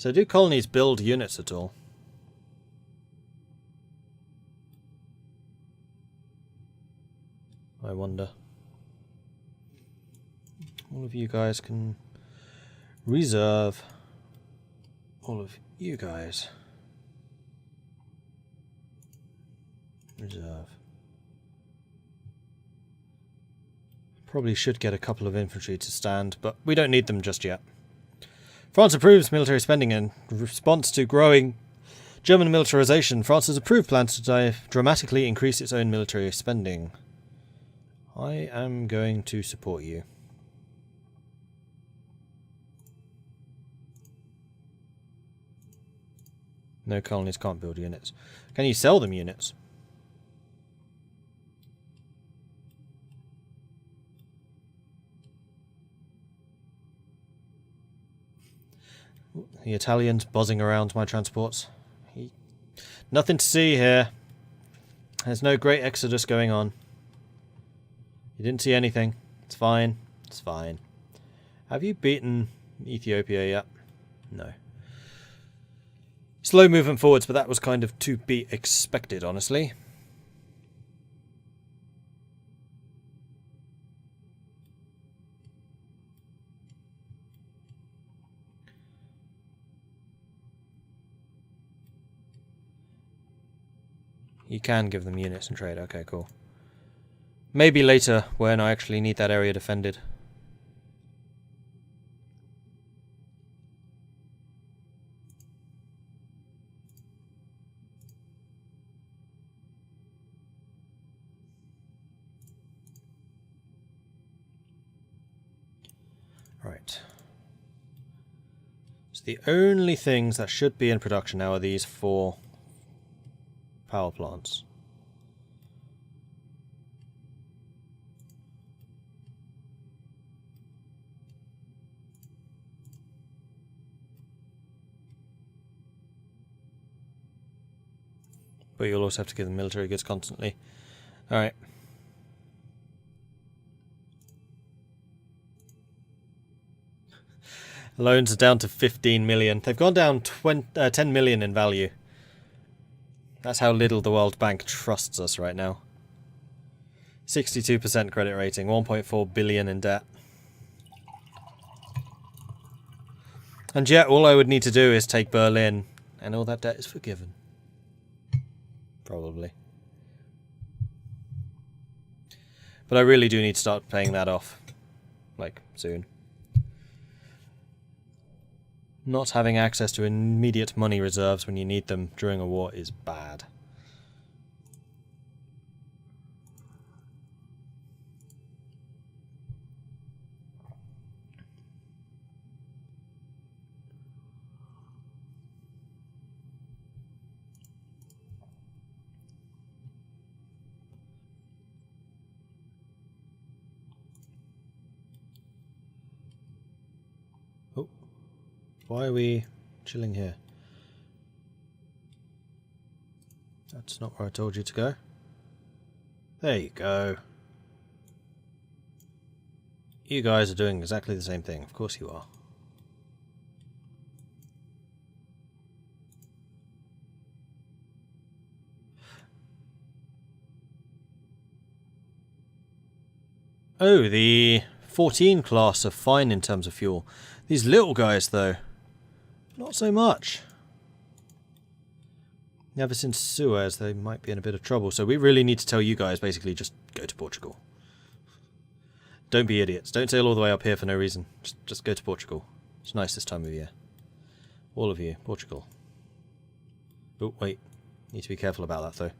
So do colonies build units at all? I wonder. All of you guys can reserve. All of you guys. Reserve. Probably should get a couple of infantry to stand, but we don't need them just yet. France approves military spending in response to growing German militarization. France has approved plans to dramatically increase its own military spending. I am going to support you. No colonies can't build units. Can you sell them units? The Italians buzzing around my transports. Nothing to see here. There's no great exodus going on. You didn't see anything. It's fine. It's fine. Have you beaten Ethiopia yet? No. Slow movement forwards, but that was kind of to be expected, honestly. You can give them units and trade. Okay, cool. Maybe later, when I actually need that area defended. Right. So the only things that should be in production now are these 4 power plants. But you'll also have to give them military goods constantly. Alright. Loans are down to 15 million. They've gone down 10 million in value. That's how little the World Bank trusts us right now. 62% credit rating, 1.4 billion in debt. And yet, all I would need to do is take Berlin, and all that debt is forgiven. Probably. But I really do need to start paying that off. Like, soon. Not having access to immediate money reserves when you need them during a war is bad. Why are we chilling here? That's not where I told you to go. There you go. You guys are doing exactly the same thing. Of course you are. Oh, the 14 class are fine in terms of fuel. These little guys, though, not so much. Ever since Suez, they might be in a bit of trouble. So we really need to tell you guys, basically, just go to Portugal. Don't be idiots. Don't sail all the way up here for no reason. Just go to Portugal. It's nice this time of year. All of you, Portugal. Oh, wait. Need to be careful about that, though.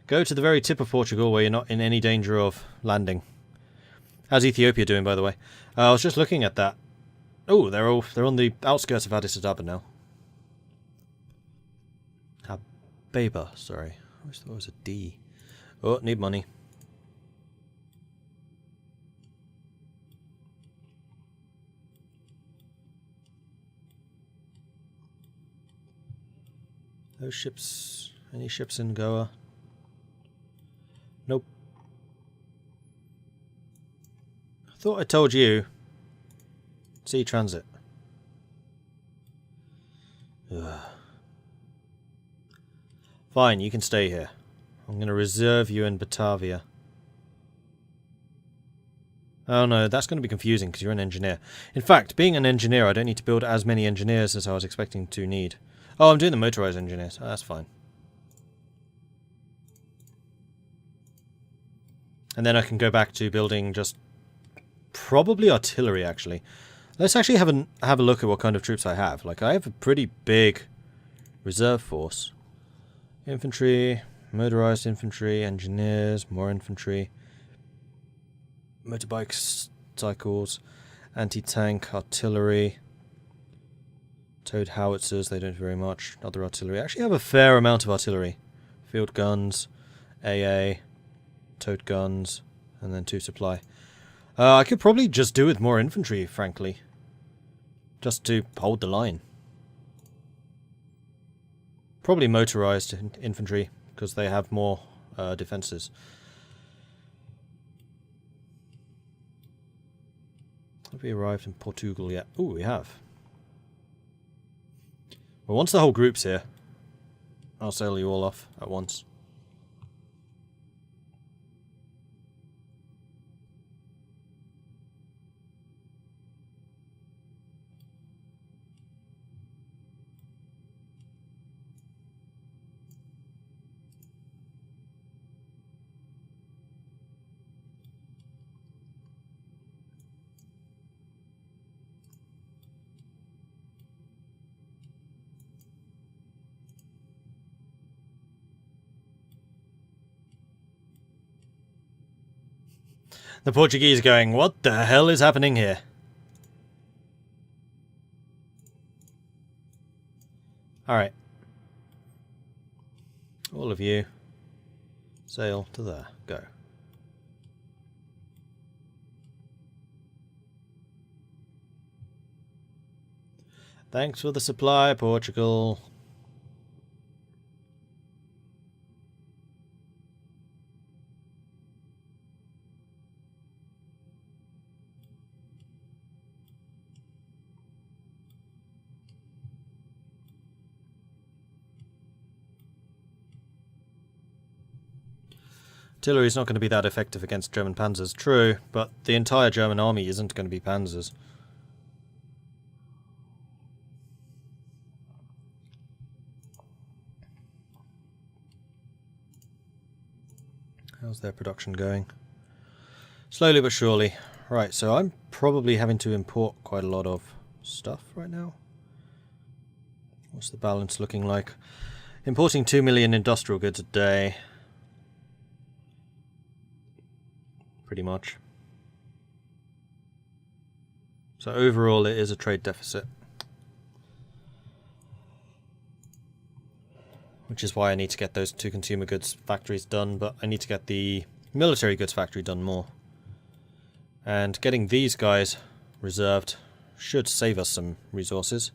Go to the very tip of Portugal where you're not in any danger of landing. How's Ethiopia doing, by the way? I was just looking at that. Oh, they're on the outskirts of Addis Ababa now. Ababa, sorry. I always thought it was a D. Oh, need money. Those ships... Any ships in Goa? Nope. I thought I told you. Sea transit. Ugh. Fine, you can stay here. I'm going to reserve you in Batavia. Oh no, that's going to be confusing because you're an engineer. In fact, being an engineer, I don't need to build as many engineers as I was expecting to need. Oh, I'm doing the motorized engineers. Oh, that's fine. And then I can go back to building just probably artillery, actually. Let's actually have a look at what kind of troops I have. Like, I have a pretty big reserve force. Infantry, motorized infantry, engineers, more infantry, motorbikes, cycles, anti-tank, artillery, towed howitzers, they don't do very much. Other artillery. I actually have a fair amount of artillery. Field guns, AA, towed guns, and then 2 supply. I could probably just do with more infantry, frankly. Just to hold the line. Probably motorized infantry, because they have more defenses. Have we arrived in Portugal yet? Ooh, we have. Well, once the whole group's here, I'll sail you all off at once. The Portuguese going, what the hell is happening here? Alright. All of you, sail to there. Go. Thanks for the supply, Portugal. Artillery is not going to be that effective against German panzers, true, but the entire German army isn't going to be panzers. How's their production going? Slowly but surely. Right, so I'm probably having to import quite a lot of stuff right now. What's the balance looking like? Importing 2 million industrial goods a day. Pretty much. So overall it is a trade deficit. Which is why I need to get those 2 consumer goods factories done, but I need to get the military goods factory done more. And getting these guys reserved should save us some resources.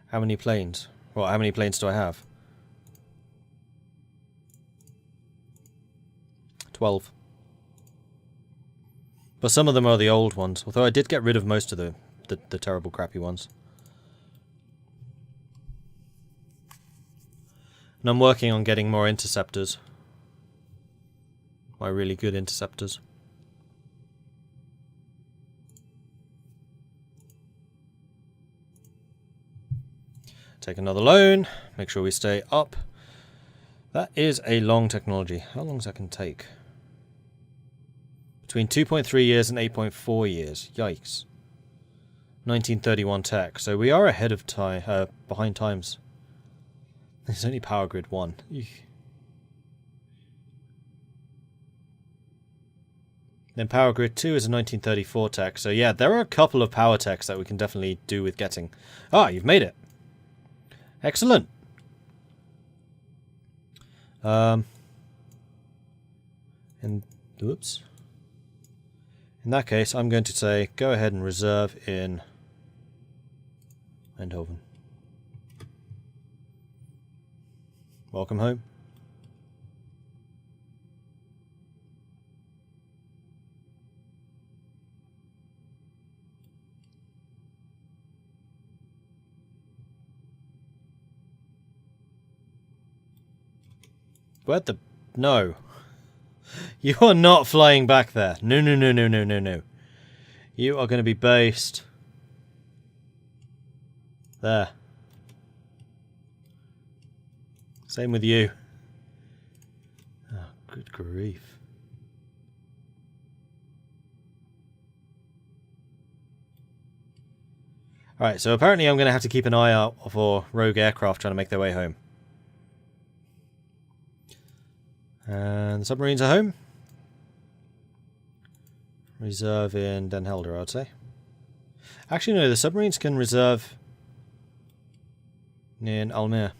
How many planes? Well, how many planes do I have? 12. But some of them are the old ones, although I did get rid of most of the terrible crappy ones. And I'm working on getting more interceptors. My really good interceptors. Take another loan. Make sure we stay up. That is a long technology. How long does that can take? Between 2.3 years and 8.4 years. Yikes. 1931 tech. So we are ahead of time, behind times. There's only Power Grid 1. Eek. Then Power Grid 2 is a 1934 tech. So yeah, there are a couple of power techs that we can definitely do with getting. Ah, you've made it. Excellent. And whoops. In that case, I'm going to say go ahead and reserve in Eindhoven. Welcome home. What the... No. You are not flying back there. No, no, no, no, no, no, no. You are going to be based... there. Same with you. Oh, good grief. Alright, so apparently I'm going to have to keep an eye out for rogue aircraft trying to make their way home. And the submarines are home. Reserve in Den Helder, I'd say. Actually, no, the submarines can reserve in Almere.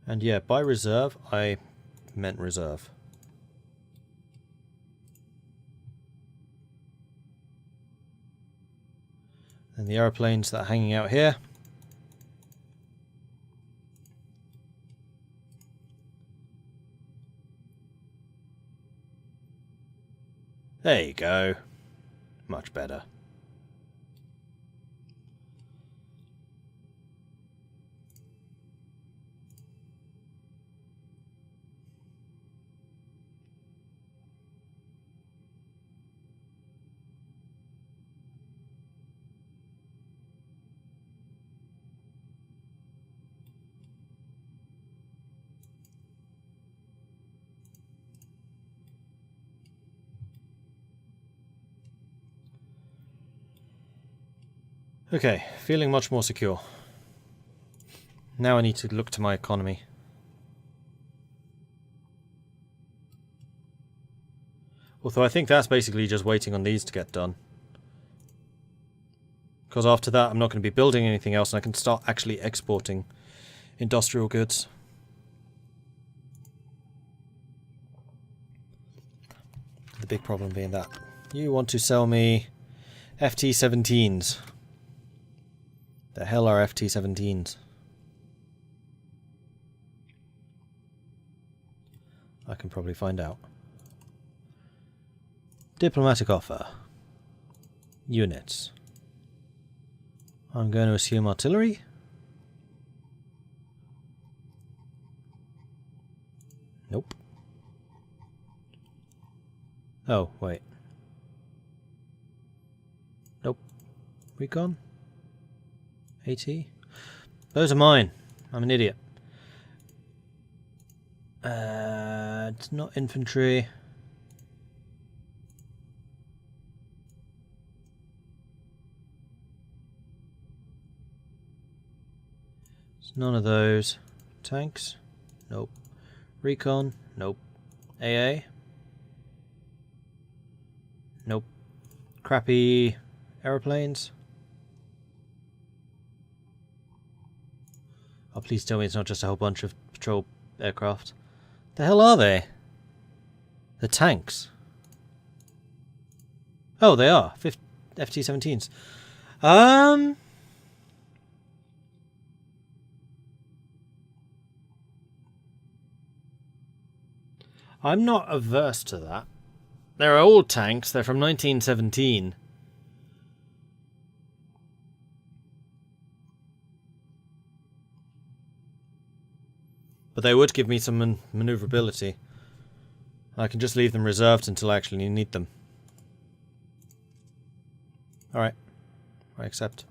And yeah, by reserve, I meant reserve. And the aeroplanes that are hanging out here. There you go. Much better. Okay, feeling much more secure. Now I need to look to my economy. Although I think that's basically just waiting on these to get done. Because after that I'm not going to be building anything else and I can start actually exporting industrial goods. The big problem being that you want to sell me FT-17s. The hell are FT-17s? I can probably find out. Diplomatic offer. Units. I'm going to assume artillery. Nope. Oh, wait. Nope. Recon? AT? Those are mine. I'm an idiot. It's not infantry. It's none of those. Tanks? Nope. Recon? Nope. AA? Nope. Crappy aeroplanes? Oh, please tell me it's not just a whole bunch of patrol aircraft. The hell are they? The tanks. Oh, they are. FT-17s. I'm not averse to that. They're old tanks. They're from 1917. But they would give me some maneuverability. I can just leave them reserved until I actually need them. Alright. I accept.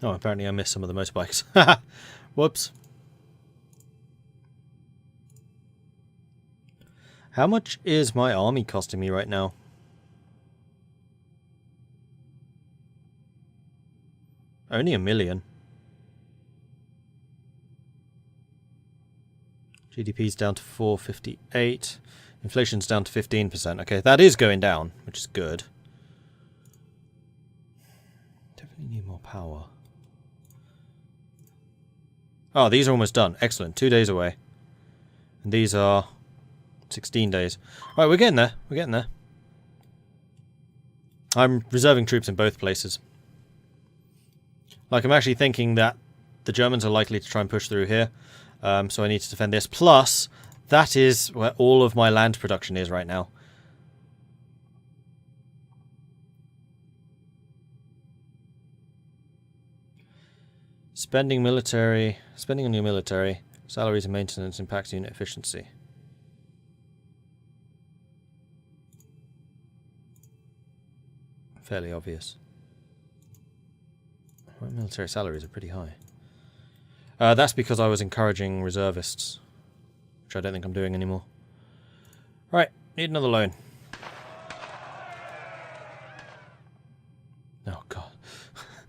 Oh, apparently I missed some of the motorbikes. Whoops. How much is my army costing me right now? Only 1 million. GDP's down to 458. Inflation's down to 15%. Okay, that is going down, which is good. Definitely need more power. Oh, these are almost done. Excellent. 2 days away. And these are 16 days. Alright, we're getting there. We're getting there. I'm reserving troops in both places. Like, I'm actually thinking that the Germans are likely to try and push through here. So I need to defend this. Plus, that is where all of my land production is right now. Spending on your military, salaries and maintenance impacts unit efficiency. Fairly obvious. My military salaries are pretty high. That's because I was encouraging reservists, which I don't think I'm doing anymore. Right, need another loan. Oh god.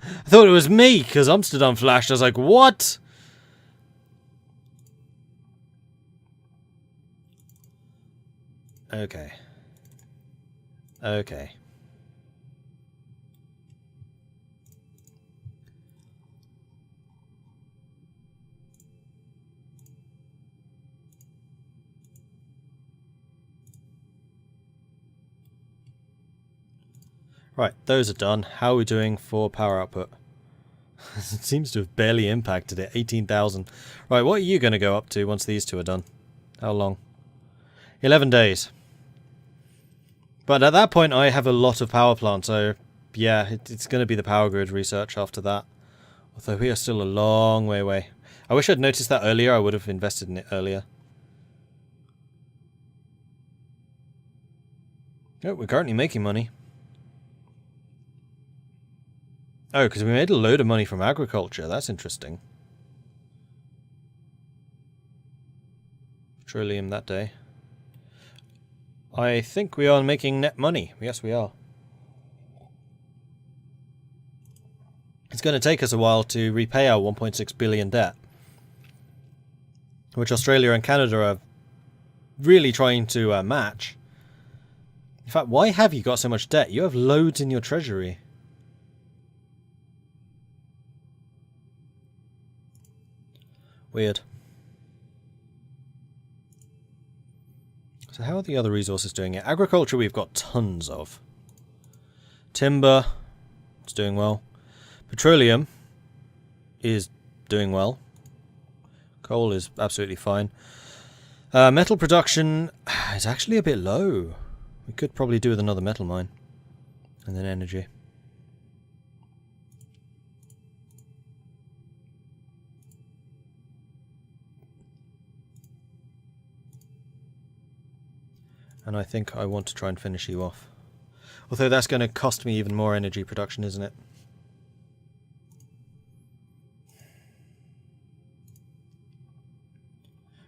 I thought it was me, because Amsterdam flashed. I was like, what? Okay. Okay. Right, those are done. How are we doing for power output? It seems to have barely impacted it. 18,000. Right, what are you going to go up to once these two are done? How long? 11 days. But at that point I have a lot of power plants, so yeah, it's going to be the power grid research after that. Although we are still a long way away. I wish I'd noticed that earlier. I would have invested in it earlier. Oh, we're currently making money. Oh, because we made a load of money from agriculture. That's interesting. Petroleum that day. I think we are making net money. Yes, we are. It's going to take us a while to repay our 1.6 billion debt, which Australia and Canada are really trying to match. In fact, why have you got so much debt? You have loads in your treasury. Weird. So how are the other resources doing it? Agriculture we've got tons of. Timber, it's doing well. Petroleum is doing well. Coal is absolutely fine. Metal production is actually a bit low. We could probably do with another metal mine. And then energy. And I think I want to try and finish you off. Although that's going to cost me even more energy production, isn't it?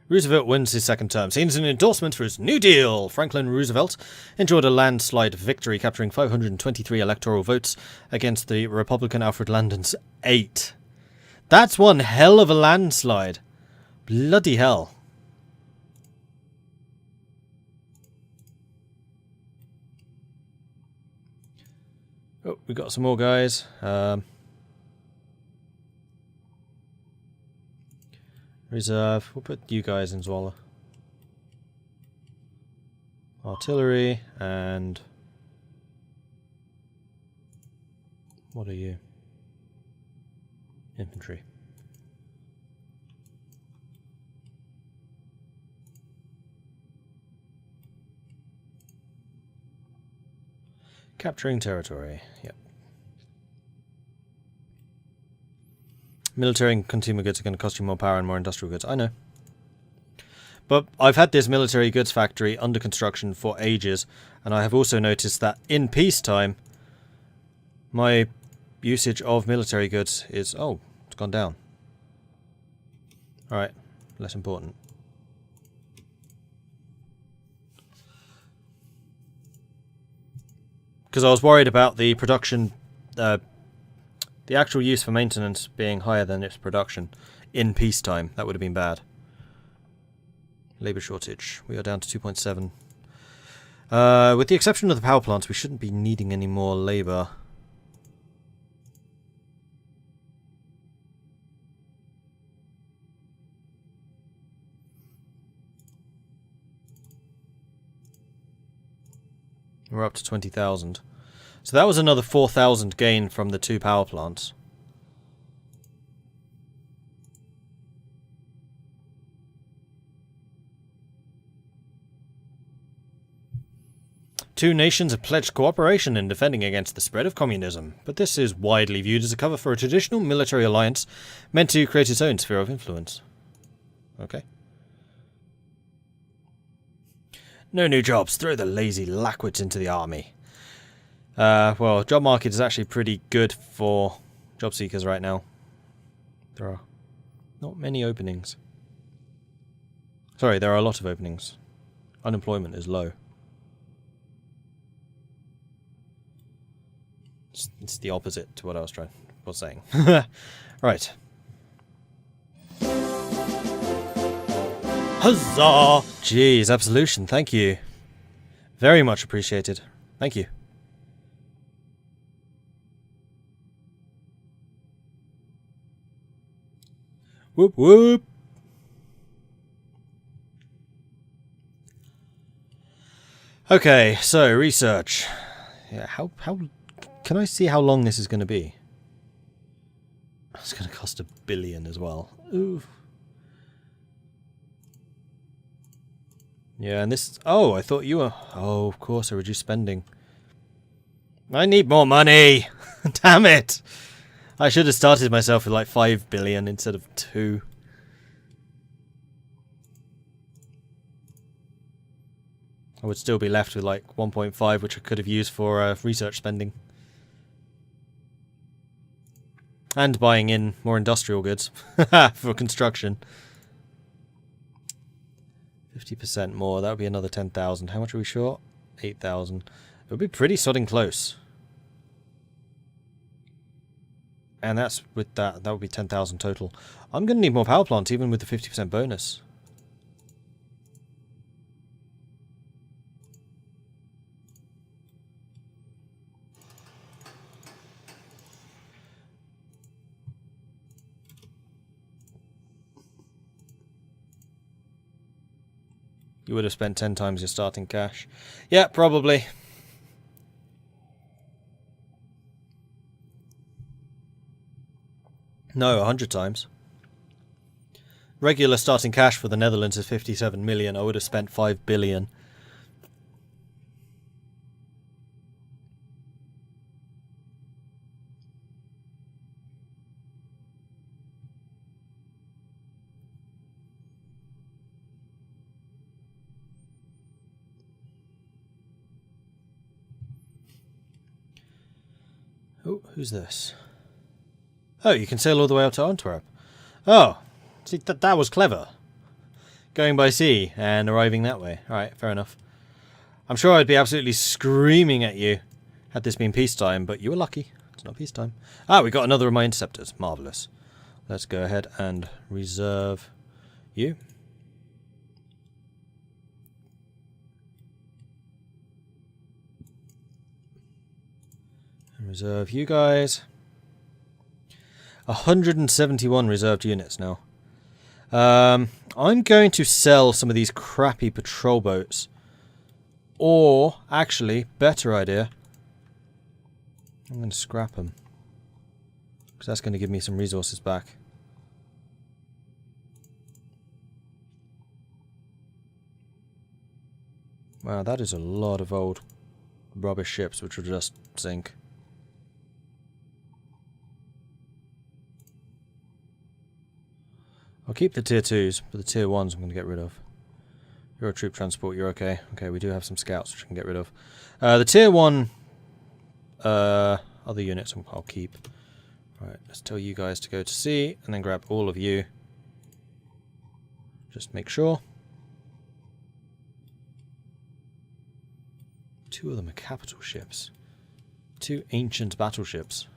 Roosevelt wins his second term. Seen as an endorsement for his New Deal. Franklin Roosevelt enjoyed a landslide victory, capturing 523 electoral votes against the Republican Alfred Landon's 8. That's one hell of a landslide. Bloody hell. Oh, we got some more guys. Reserve. We'll put you guys in Zwolle. Artillery and... what are you? Infantry. Capturing territory. Yep. Military and consumer goods are going to cost you more power and more industrial goods. I know. But I've had this military goods factory under construction for ages, and I have also noticed that in peacetime, my usage of military goods is... oh, it's gone down. Alright, less important. Because I was worried about the production... the actual use for maintenance being higher than its production in peacetime. That would have been bad. Labour shortage. We are down to 2.7 With the exception of the power plants, we shouldn't be needing any more labour. We're up to 20,000. So that was another 4,000 gain from the 2 power plants. Two nations have pledged cooperation in defending against the spread of communism, but this is widely viewed as a cover for a traditional military alliance meant to create its own sphere of influence. Okay. No new jobs. Throw the lazy lackwits into the army. Well, job market is actually pretty good for job seekers right now. There are not many openings. Sorry, there are a lot of openings. Unemployment is low. It's the opposite to what I was saying. Right. Huzzah! Jeez, absolution, thank you. Very much appreciated. Thank you. Whoop whoop! Okay, so research. Yeah, how can I see how long this is going to be? It's going to cost $1 billion as well. Ooh. Yeah, and this... Oh, I thought you were... Oh, of course, I reduced spending. I need more money! Damn it! I should have started myself with like 5 billion instead of 2. I would still be left with like 1.5, which I could have used for research spending. And buying in more industrial goods for construction. 50% more, that would be another 10,000. How much are we short? 8,000. It would be pretty sodding close. And that's with that would be 10,000 total. I'm going to need more power plants even with the 50% bonus. You would have spent 10 times your starting cash. Yeah, probably. No, 100 times. Regular starting cash for the Netherlands is 57 million. I would have spent 5 billion. Oh, who's this? Oh, you can sail all the way up to Antwerp. Oh, see, that was clever. Going by sea and arriving that way. Alright, fair enough. I'm sure I'd be absolutely screaming at you had this been peacetime, but you were lucky. It's not peacetime. Ah, we got another of my interceptors. Marvellous. Let's go ahead and reserve you. And reserve you guys. 171 reserved units now. I'm going to sell some of these crappy patrol boats. Or, actually, better idea. I'm going to scrap them. Because that's going to give me some resources back. Wow, that is a lot of old rubbish ships which will just sink. I'll keep the tier 2s, but the tier 1s I'm going to get rid of. You're a troop transport, you're okay. Okay, we do have some scouts which I can get rid of. The tier 1 other units I'll keep. Right, let's tell you guys to go to sea, and then grab all of you. Just make sure. 2 of them are capital ships. 2 ancient battleships.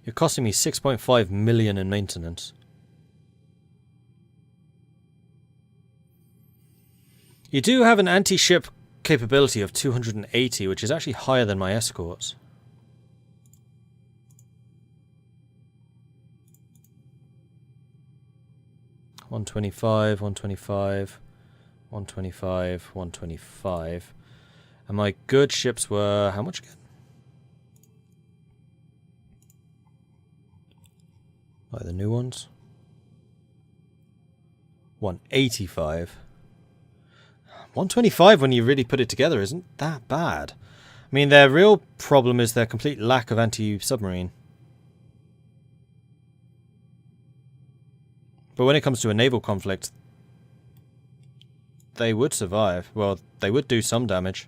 You're costing me 6.5 million in maintenance. You do have an anti-ship capability of 280, which is actually higher than my escorts. $125, $125, $125, $125. And my good ships were how much again? Like the new ones? 185. 125 when you really put it together isn't that bad. I mean, their real problem is their complete lack of anti-submarine. But when it comes to a naval conflict, they would survive. Well, they would do some damage.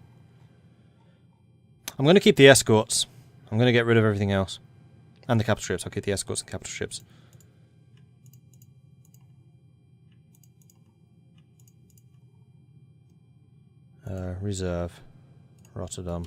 I'm going to keep the escorts. I'm going to get rid of everything else. And the capital ships. I'll keep the escorts and capital ships. Reserve. Rotterdam.